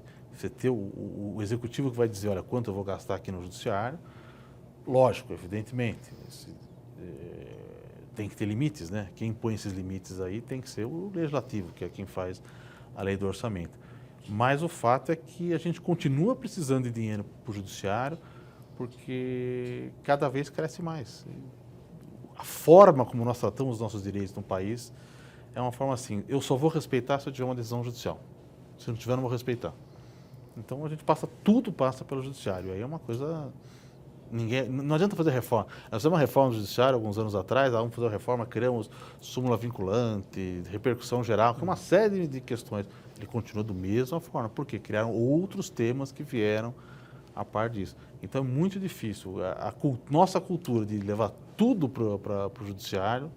ter o executivo que vai dizer, olha, quanto eu vou gastar aqui no judiciário. Lógico, evidentemente, tem que ter limites, né? Quem põe esses limites aí tem que ser o legislativo, que é quem faz a lei do orçamento. Mas o fato é que a gente continua precisando de dinheiro para o judiciário, porque cada vez cresce mais. A forma como nós tratamos os nossos direitos no país é uma forma assim, eu só vou respeitar se eu tiver uma decisão judicial. Se não tiver, não vou respeitar. Então a gente tudo passa pelo judiciário. Aí é uma coisa... Não adianta fazer reforma. Nós fizemos uma reforma no judiciário alguns anos atrás, vamos fazer uma reforma, criamos súmula vinculante, repercussão geral, uma série de questões. Ele continua da mesma forma. Por quê? Criaram outros temas que vieram a par disso. Então é muito difícil. Nossa cultura de levar tudo para o judiciário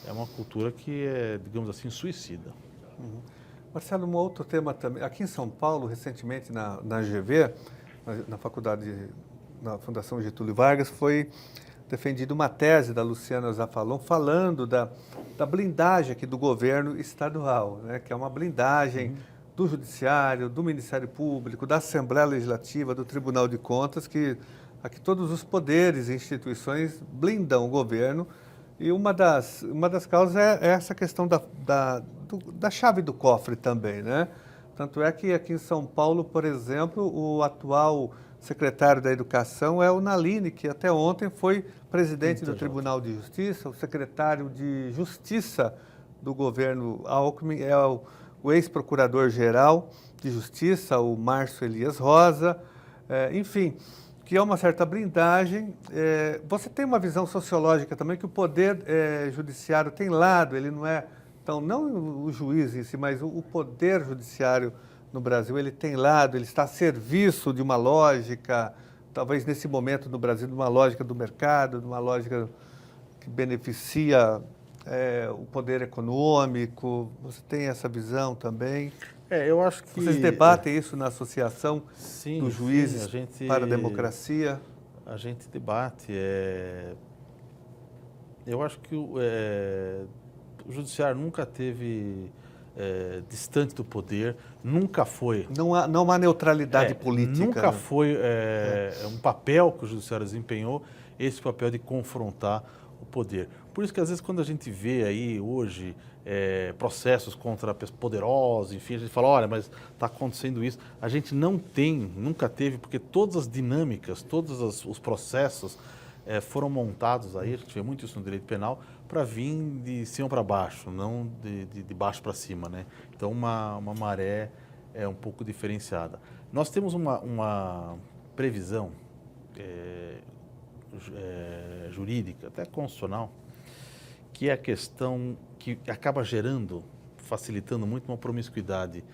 é uma cultura que é, digamos assim, suicida. Uhum. Marcelo, um outro tema também. Aqui em São Paulo, recentemente na GV, na faculdade, na Fundação Getúlio Vargas, foi defendida uma tese da Luciana Zaffalon falando da blindagem aqui do governo estadual, né, que é uma blindagem do Judiciário, do Ministério Público, da Assembleia Legislativa, do Tribunal de Contas, que aqui todos os poderes e instituições blindam o governo. E uma das causas é essa questão da chave do cofre também, né? Tanto é que aqui em São Paulo, por exemplo, o atual secretário da Educação é o Nalini, que até ontem foi presidente do Tribunal de Justiça, o secretário de Justiça do governo Alckmin é o ex-procurador-geral de Justiça, o Márcio Elias Rosa, enfim, que é uma certa blindagem. Você tem uma visão sociológica também que o poder judiciário tem lado, ele não é, então, não o juiz em si, mas o poder judiciário no Brasil, ele tem lado, ele está a serviço de uma lógica, talvez nesse momento no Brasil, de uma lógica do mercado, de uma lógica que beneficia o poder econômico. Você tem essa visão também? Eu acho que... Vocês debatem isso na Associação dos Juízes para a Democracia? A gente debate. Eu acho que o Judiciário nunca teve distante do poder, nunca foi... Não há neutralidade política. Nunca foi um papel que o Judiciário desempenhou, esse papel de confrontar o poder. Por isso que às vezes quando a gente vê aí hoje processos contra poderosos, enfim, a gente fala, olha, mas está acontecendo isso. A gente nunca teve, porque todas as dinâmicas, todos os processos foram montados aí, a gente vê muito isso no direito penal, para vir de cima para baixo, não de baixo para cima, né? Então uma maré um pouco diferenciada. Nós temos uma previsão jurídica, até constitucional, que é a questão que acaba facilitando muito uma promiscuidade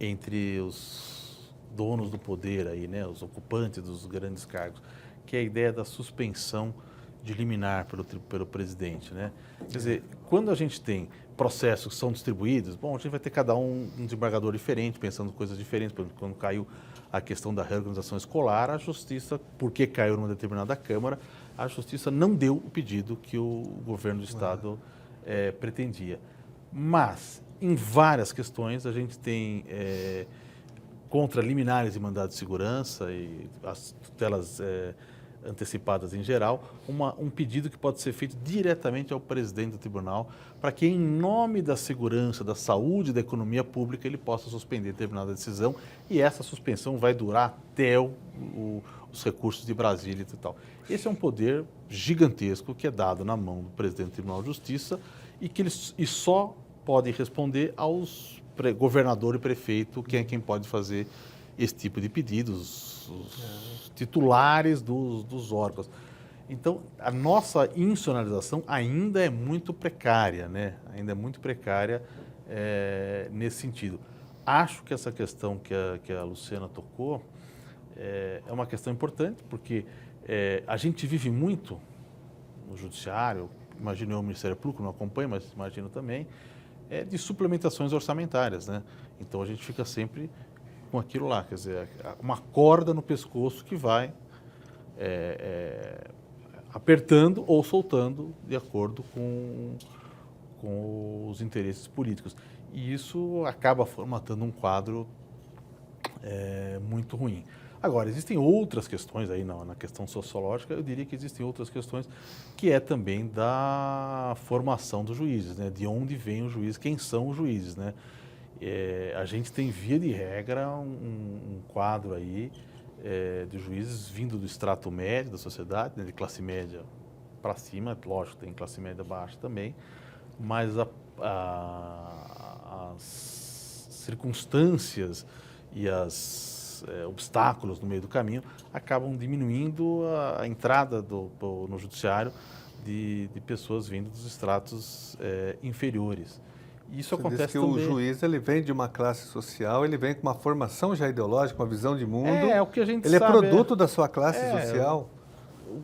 entre os donos do poder aí, né, os ocupantes dos grandes cargos, que é a ideia da suspensão de liminar pelo presidente, né? Quer dizer, quando a gente tem processos que são distribuídos, bom, a gente vai ter cada um desembargador diferente, pensando coisas diferentes. Por exemplo, quando caiu a questão da reorganização escolar, a Justiça, porque caiu numa determinada Câmara, a Justiça não deu o pedido que o governo do Estado pretendia. Mas, em várias questões, a gente tem, contra liminares e mandados de segurança e as tutelas antecipadas em geral, um pedido que pode ser feito diretamente ao presidente do tribunal para que, em nome da segurança, da saúde e da economia pública, ele possa suspender determinada decisão, e essa suspensão vai durar até os recursos de Brasília e tal. Esse é um poder gigantesco que é dado na mão do presidente do Tribunal de Justiça e que ele só pode responder aos governador e prefeito, que é quem pode fazer esse tipo de pedidos, os titulares dos órgãos. Então, a nossa institucionalização ainda é muito precária, né? Ainda é muito precária nesse sentido. Acho que essa questão que a Luciana tocou é uma questão importante, porque a gente vive muito no judiciário, imagino eu, o Ministério Público, não acompanho, mas imagino também, de suplementações orçamentárias, né? Então, a gente fica sempre com aquilo lá, quer dizer, uma corda no pescoço que vai apertando ou soltando de acordo com os interesses políticos. E isso acaba formatando um quadro muito ruim. Agora, existem outras questões aí na questão sociológica, eu diria que existem outras questões que é também da formação dos juízes, né? De onde vem o juiz, quem são os juízes, né? A gente tem, via de regra, um quadro aí de juízes vindo do extrato médio da sociedade, né, de classe média para cima, lógico, tem classe média baixa também, mas as circunstâncias e os obstáculos no meio do caminho acabam diminuindo a entrada no judiciário de pessoas vindo dos estratos inferiores. Isso acontece que também. O juiz ele vem de uma classe social, ele vem com uma formação já ideológica, uma visão de mundo. O que a gente ele sabe, é produto da sua classe social.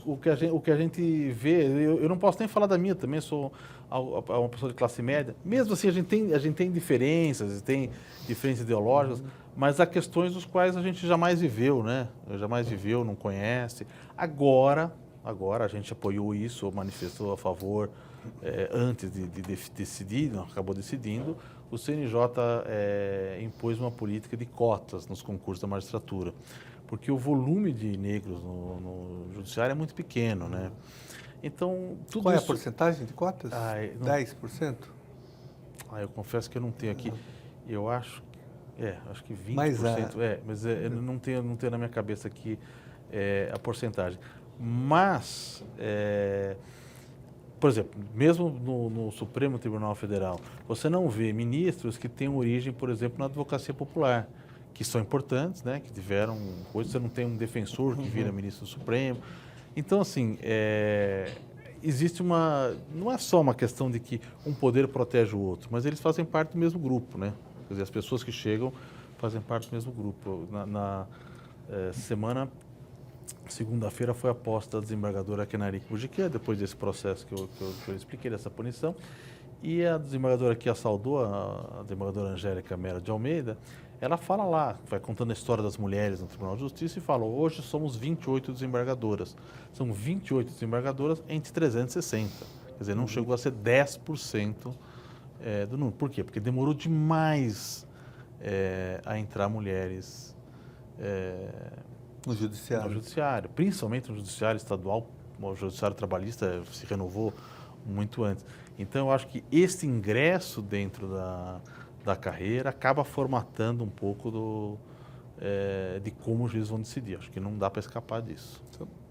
O que a gente vê, eu não posso nem falar da minha também, sou uma pessoa de classe média. Mesmo assim, a gente tem diferenças, tem diferenças ideológicas, mas há questões dos quais a gente jamais viveu, né? Jamais viveu, não conhece. Agora a gente apoiou isso, manifestou a favor antes de decidir, não, acabou decidindo. O CNJ impôs uma política de cotas nos concursos da magistratura, porque o volume de negros no judiciário é muito pequeno, né? Então, tudo Qual é isso... a porcentagem de cotas? 10%? Eu confesso que eu não tenho aqui. Eu acho que 20%. Mas eu não tenho na minha cabeça aqui a porcentagem. Mas, por exemplo, mesmo no Supremo Tribunal Federal, você não vê ministros que têm origem, por exemplo, na advocacia popular, que são importantes, né, que tiveram coisas. Você não tem um defensor que vira ministro do Supremo. Então, assim, existe não é só uma questão de que um poder protege o outro, mas eles fazem parte do mesmo grupo, né? Quer dizer, as pessoas que chegam fazem parte do mesmo grupo. Segunda-feira foi a posse da desembargadora Kenari Bujiquia, depois desse processo que eu expliquei, dessa punição, e a desembargadora que a saudou, a desembargadora Angélica Mera de Almeida, ela fala lá, vai contando a história das mulheres no Tribunal de Justiça e fala: hoje somos 28 desembargadoras. São 28 desembargadoras entre 360. Quer dizer, não chegou a ser 10% do número. Por quê? Porque demorou demais a entrar mulheres no judiciário. Principalmente no judiciário estadual. O judiciário trabalhista se renovou muito antes. Então, eu acho que esse ingresso dentro da carreira acaba formatando um pouco de como os juízes vão decidir. Acho que não dá para escapar disso.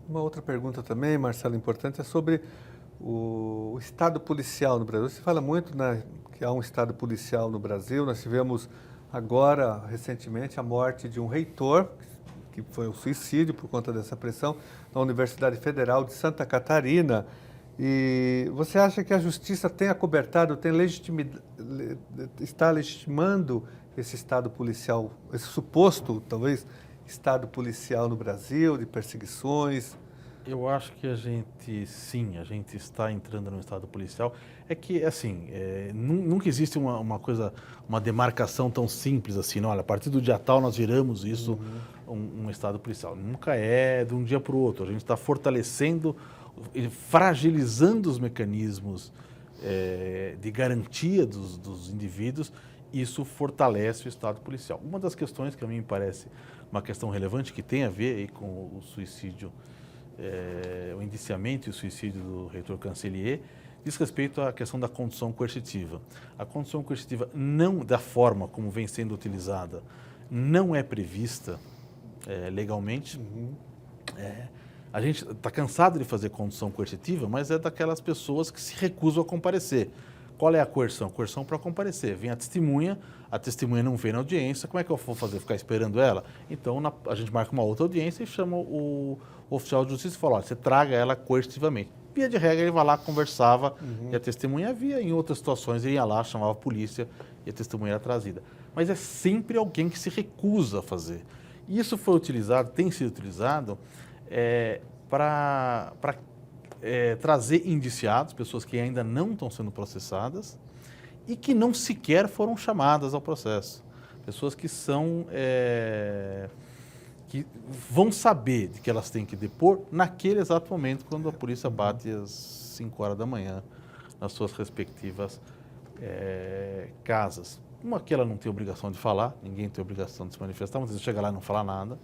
Uma outra pergunta também, Marcelo, importante, é sobre o Estado policial no Brasil. Se fala muito que há um Estado policial no Brasil. Nós tivemos agora, recentemente, a morte de um reitor, que foi um suicídio por conta dessa pressão, na Universidade Federal de Santa Catarina. E você acha que a Justiça tem acobertado, está legitimando esse Estado policial, esse suposto, talvez, Estado policial no Brasil, de perseguições? Eu acho que a gente está entrando no Estado policial. É que, assim, nunca existe uma demarcação tão simples assim, não, olha, a partir do dia tal nós viramos isso um Estado policial. Nunca é de um dia para o outro. A gente está fortalecendo, fragilizando os mecanismos de garantia dos indivíduos. Isso fortalece o Estado policial. Uma das questões que a mim me parece uma questão relevante, que tem a ver aí com o suicídio, o indiciamento e o suicídio do reitor Cancellier, diz respeito à questão da condução coercitiva. A condução coercitiva, não da forma como vem sendo utilizada, não é prevista legalmente. A gente está cansado de fazer condução coercitiva, mas é daquelas pessoas que se recusam a comparecer. Qual é a coerção? Coerção para comparecer. Vem a testemunha não vem na audiência, como é que eu vou fazer? Ficar esperando ela? Então, a gente marca uma outra audiência e chama o oficial de justiça e fala: olha, você traga ela coercitivamente. Via de regra, ele vai lá, conversava, e a testemunha via. Em outras situações, ele ia lá, chamava a polícia e a testemunha era trazida. Mas é sempre alguém que se recusa a fazer. E isso foi utilizado, tem sido utilizado para trazer indiciados, pessoas que ainda não estão sendo processadas e que não sequer foram chamadas ao processo. Pessoas que que vão saber de que elas têm que depor naquele exato momento, quando a polícia bate às 5 horas da manhã nas suas respectivas casas. Uma que ela não tem obrigação de falar, ninguém tem obrigação de se manifestar, muitas vezes chega lá e não fala nada.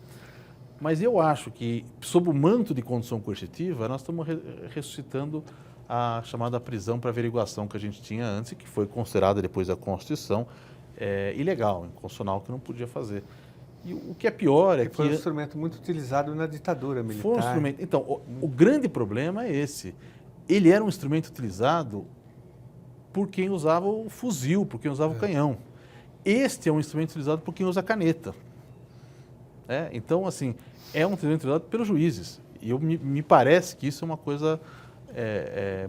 Mas eu acho que, sob o manto de condução coercitiva, nós estamos ressuscitando a chamada prisão para averiguação que a gente tinha antes e que foi considerada, depois da Constituição, ilegal, inconstitucional, que não podia fazer. E o que é pior é que... Foi um instrumento muito utilizado na ditadura militar. Foi um instrumento... Então, o grande problema é esse. Ele era um instrumento utilizado por quem usava o fuzil, por quem usava o canhão. Este é um instrumento utilizado por quem usa a caneta. Então, assim, é um instrumento utilizado pelos juízes. E me parece que isso é uma coisa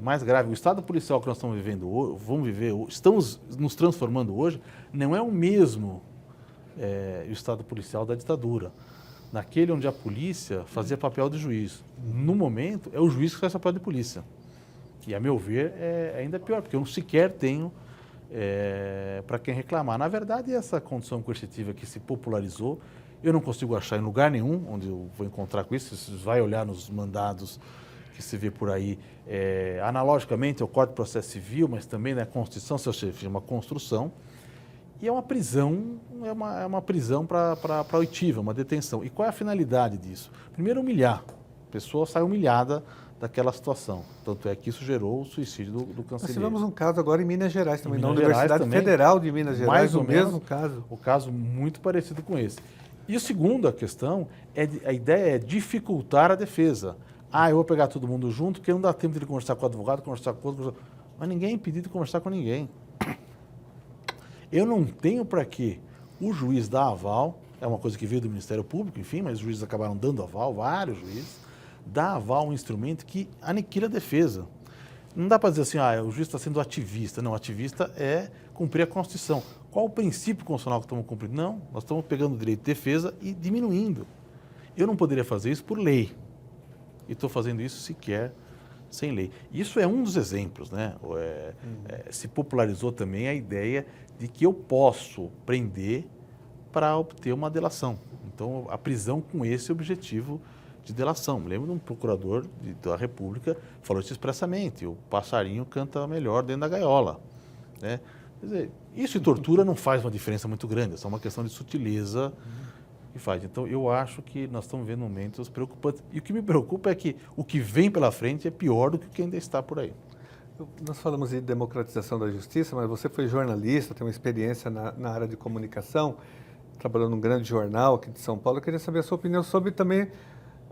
mais grave. O Estado policial que nós estamos vivendo hoje, estamos nos transformando hoje, não é o mesmo o Estado policial da ditadura. Naquele onde a polícia fazia papel de juiz. No momento, é o juiz que faz papel de polícia. E, a meu ver, é ainda pior, porque eu sequer tenho para quem reclamar. Na verdade, essa condição coercitiva que se popularizou, eu não consigo achar em lugar nenhum onde eu vou encontrar com isso. Você vai olhar nos mandados que se vê por aí, analogicamente ao Código de Processo Civil, mas também na Constituição, seu chefe, é uma construção. E é uma prisão, é uma prisão para oitiva, uma detenção. E qual é a finalidade disso? Primeiro, humilhar. A pessoa sai humilhada daquela situação. Tanto é que isso gerou o suicídio do Nós cancereiro. tivemos um caso agora em Minas Gerais também, na Minas Gerais Universidade também, Federal de Minas Gerais, mais ou o mesmo menos, caso. O caso muito parecido com esse. E o segundo, a questão, a ideia é dificultar a defesa. Eu vou pegar todo mundo junto, porque não dá tempo de ele conversar com o advogado, conversar com o outro. Mas ninguém é impedido de conversar com ninguém. Eu não tenho para que o juiz dar aval, é uma coisa que veio do Ministério Público, enfim, mas os juízes acabaram dando aval, vários juízes, dar aval a um instrumento que aniquila a defesa. Não dá para dizer assim, o juiz está sendo ativista. Não, ativista é cumprir a Constituição. Qual o princípio constitucional que estamos cumprindo? Não, nós estamos pegando o direito de defesa e diminuindo. Eu não poderia fazer isso por lei. E estou fazendo isso sequer sem lei. Isso é um dos exemplos, né? Se popularizou também a ideia de que eu posso prender para obter uma delação. Então, a prisão com esse objetivo de delação. Me lembro de um procurador da República falou isso expressamente: o passarinho canta melhor dentro da gaiola. Né? Quer dizer, isso e tortura não faz uma diferença muito grande, é só uma questão de sutileza que faz. Então, eu acho que nós estamos vendo momentos preocupantes. E o que me preocupa é que o que vem pela frente é pior do que o que ainda está por aí. Nós falamos de democratização da justiça, mas você foi jornalista, tem uma experiência na área de comunicação, trabalhou num grande jornal aqui de São Paulo. Eu queria saber a sua opinião sobre também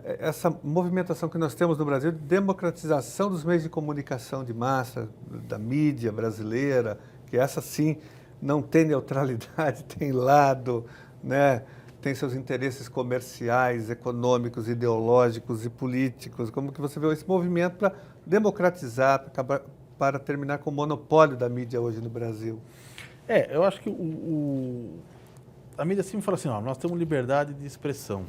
essa movimentação que nós temos no Brasil de democratização dos meios de comunicação de massa, da mídia brasileira, que essa sim não tem neutralidade, tem lado, né? Tem seus interesses comerciais, econômicos, ideológicos e políticos. Como que você vê esse movimento para democratizar, para terminar com o monopólio da mídia hoje no Brasil? Eu acho que a mídia sempre fala assim, nós temos liberdade de expressão.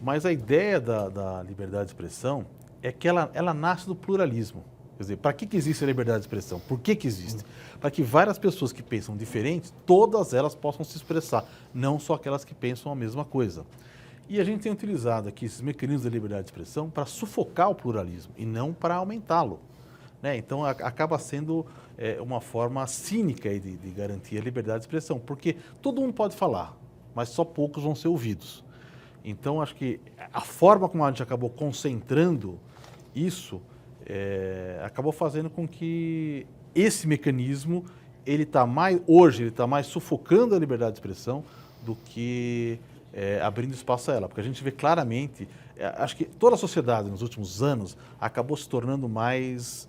Mas a ideia da liberdade de expressão é que ela nasce do pluralismo. Quer dizer, para que existe a liberdade de expressão? Por que existe? Para que várias pessoas que pensam diferentes, todas elas possam se expressar, não só aquelas que pensam a mesma coisa. E a gente tem utilizado aqui esses mecanismos da liberdade de expressão para sufocar o pluralismo e não para aumentá-lo. Né? Então, acaba sendo uma forma cínica de garantir a liberdade de expressão, porque todo mundo pode falar, mas só poucos vão ser ouvidos. Então, acho que a forma como a gente acabou concentrando isso acabou fazendo com que esse mecanismo, hoje ele está mais sufocando a liberdade de expressão do que abrindo espaço a ela. Porque a gente vê claramente, acho que toda a sociedade nos últimos anos acabou se tornando mais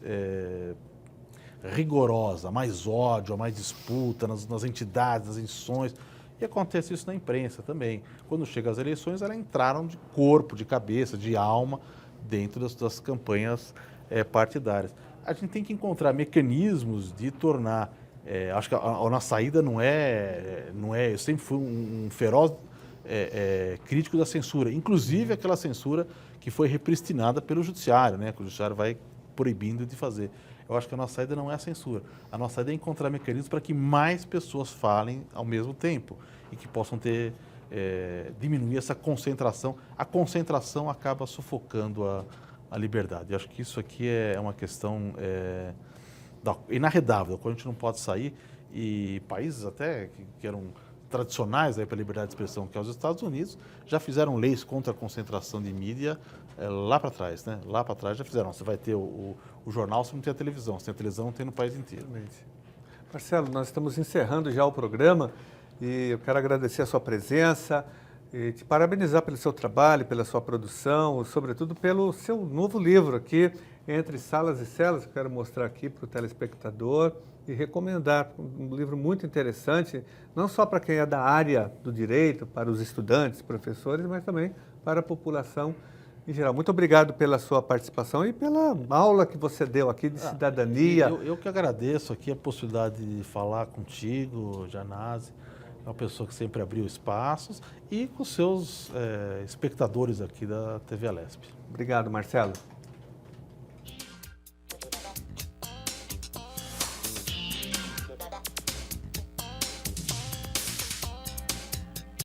rigorosa, mais ódio, mais disputa nas entidades, nas instituições. E acontece isso na imprensa também. Quando chegam as eleições, elas entraram de corpo, de cabeça, de alma dentro das campanhas partidárias. A gente tem que encontrar mecanismos de tornar... acho que a nossa saída não é... Eu sempre fui um feroz crítico da censura, inclusive aquela censura que foi repristinada pelo judiciário, né? Que o judiciário vai proibindo de fazer. Eu acho que a nossa saída não é a censura. A nossa saída é encontrar mecanismos para que mais pessoas falem ao mesmo tempo e que possam diminuir essa concentração. A concentração acaba sufocando a liberdade. Eu acho que isso aqui é uma questão inarredável, quando a gente não pode sair. E países até que eram tradicionais para a liberdade de expressão, que é os Estados Unidos, já fizeram leis contra a concentração de mídia lá para trás, né? Lá para trás já fizeram. Você vai ter o jornal, você não tem a televisão. Você tem a televisão, tem no país inteiro. Marcelo, nós estamos encerrando já o programa E eu quero agradecer a sua presença e te parabenizar pelo seu trabalho, pela sua produção, sobretudo pelo seu novo livro aqui, Entre Salas e Celas, que eu quero mostrar aqui para o telespectador e recomendar. Um livro muito interessante, não só para quem é da área do direito, para os estudantes, professores, mas também para a população em geral. Muito obrigado pela sua participação e pela aula que você deu aqui de cidadania. Eu que agradeço aqui a possibilidade de falar contigo, Janase, é uma pessoa que sempre abriu espaços, e com os seus espectadores aqui da TV Alesp. Obrigado, Marcelo.